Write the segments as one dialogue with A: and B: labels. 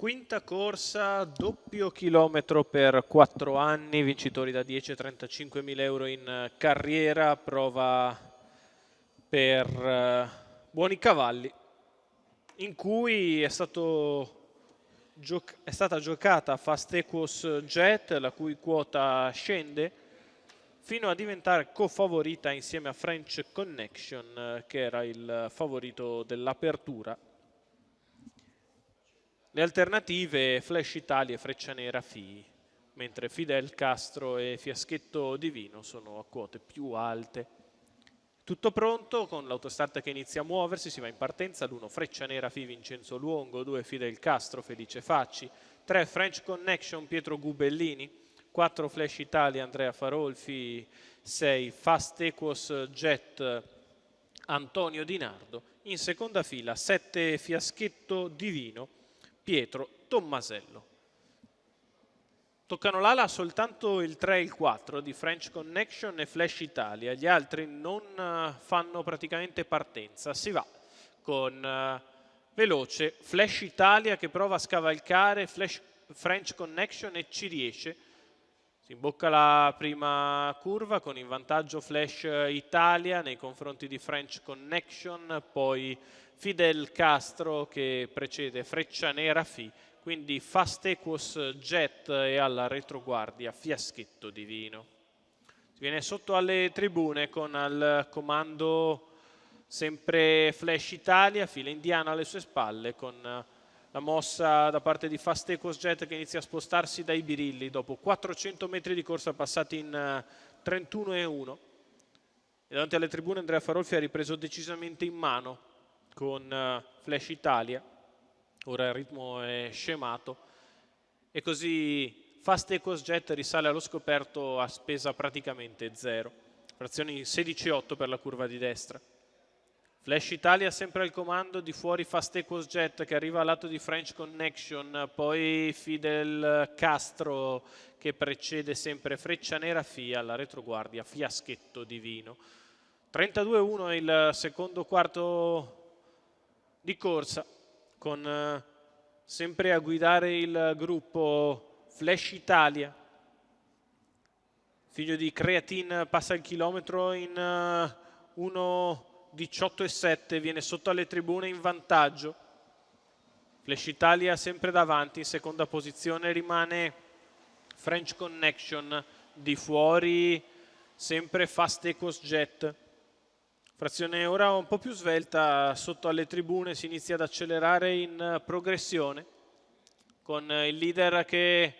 A: Quinta corsa, doppio chilometro per 4 anni, vincitori da 10 e 35.000 euro in carriera, prova per buoni cavalli, in cui è stata giocata Fast Equus Jet, la cui quota scende, fino a diventare cofavorita insieme a French Connection, che era il favorito dell'apertura. Le alternative Flash Italia e Freccia Nera FI, mentre Fidel Castro e Fiaschetto Divino sono a quote più alte. Tutto pronto, con l'autostart che inizia a muoversi, si va in partenza. L'1 Freccia Nera FI Vincenzo Luongo, 2 Fidel Castro Felice Facci, 3 French Connection Pietro Gubellini, 4 Flash Italia Andrea Farolfi, 6 Fast Equus Jet Antonio Di Nardo, in seconda fila 7 Fiaschetto Divino Pietro Tommasello. Toccano l'ala soltanto il 3 e il 4 di French Connection e Flash Italia, gli altri non fanno praticamente partenza. Si va con veloce Flash Italia che prova a scavalcare French Connection e ci riesce. Si imbocca la prima curva con in vantaggio Flash Italia nei confronti di French Connection, poi Fidel Castro che precede Freccia Nera FI, quindi Fast Equus Jet e alla retroguardia Fiaschetto Divino. Si viene sotto alle tribune con al comando sempre Flash Italia, fila indiana alle sue spalle, con la mossa da parte di Fast Equus Jet che inizia a spostarsi dai birilli dopo 400 metri di corsa passati in 31,1. E davanti alle tribune Andrea Farolfi ha ripreso decisamente in mano con Flash Italia. Ora il ritmo è scemato e così Fast Equus Jet risale allo scoperto a spesa praticamente zero. Frazioni 16,8 per la curva di destra. Flash Italia sempre al comando, di fuori Fast Equus Jet che arriva al lato di French Connection, poi Fidel Castro che precede sempre Freccia Nera FI, alla retroguardia Fiaschetto Divino. 32,1 è il secondo quarto di corsa, con sempre a guidare il gruppo Flash Italia. Figlio di Creatin passa il chilometro in 1:18,7, viene sotto alle tribune in vantaggio. Flash Italia sempre davanti, in seconda posizione rimane French Connection, di fuori sempre Fast Equus Jet. Frazione ora un po' più svelta sotto alle tribune, si inizia ad accelerare in progressione con il leader che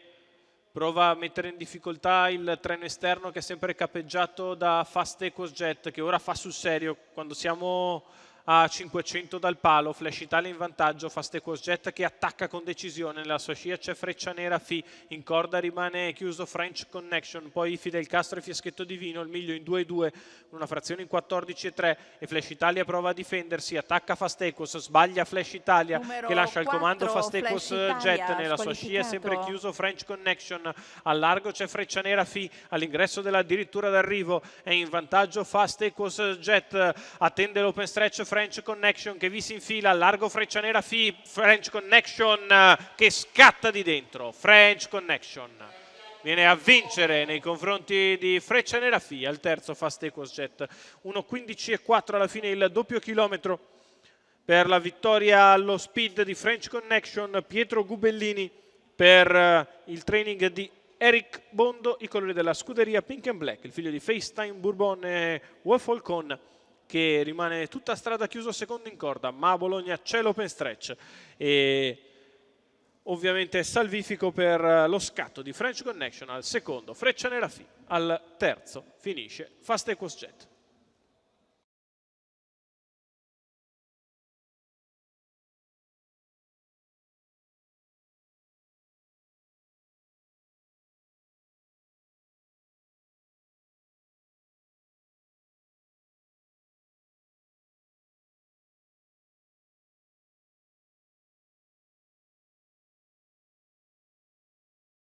A: prova a mettere in difficoltà il treno esterno che è sempre capeggiato da Fast Equus Jet, che ora fa sul serio quando siamo a 500 dal palo. Flash Italia in vantaggio, Fast Equus Jet che attacca con decisione. Nella sua scia c'è Freccia Nera FI, in corda rimane chiuso French Connection, poi Fidel Castro e Fiaschetto Divino, il miglio in 2,2, una frazione in 14,3 e Flash Italia prova a difendersi, attacca Fast Equus, sbaglia Flash Italia che lascia il comando Fast Equus Jet. Nella sua scia è sempre chiuso French Connection, al largo c'è Freccia Nera FI, all'ingresso dell'addirittura d'arrivo è in vantaggio Fast Equus Jet, attende l'open stretch French Connection che vi si infila, al largo Freccia Nera FI, French Connection che scatta di dentro. French Connection viene a vincere nei confronti di Freccia Nera FI, al terzo Fast Equus Jet. 1:15,4 alla fine il doppio chilometro per la vittoria allo speed di French Connection. Pietro Gubellini per il training di Eric Bondo, i colori della scuderia Pink and Black, il figlio di FaceTime Bourbon e Wolfolcon, che rimane tutta strada chiuso secondo in corda, ma a Bologna c'è l'open stretch e ovviamente salvifico per lo scatto di French Connection al secondo Freccia Nera FI, al terzo finisce Fast Equus Jet.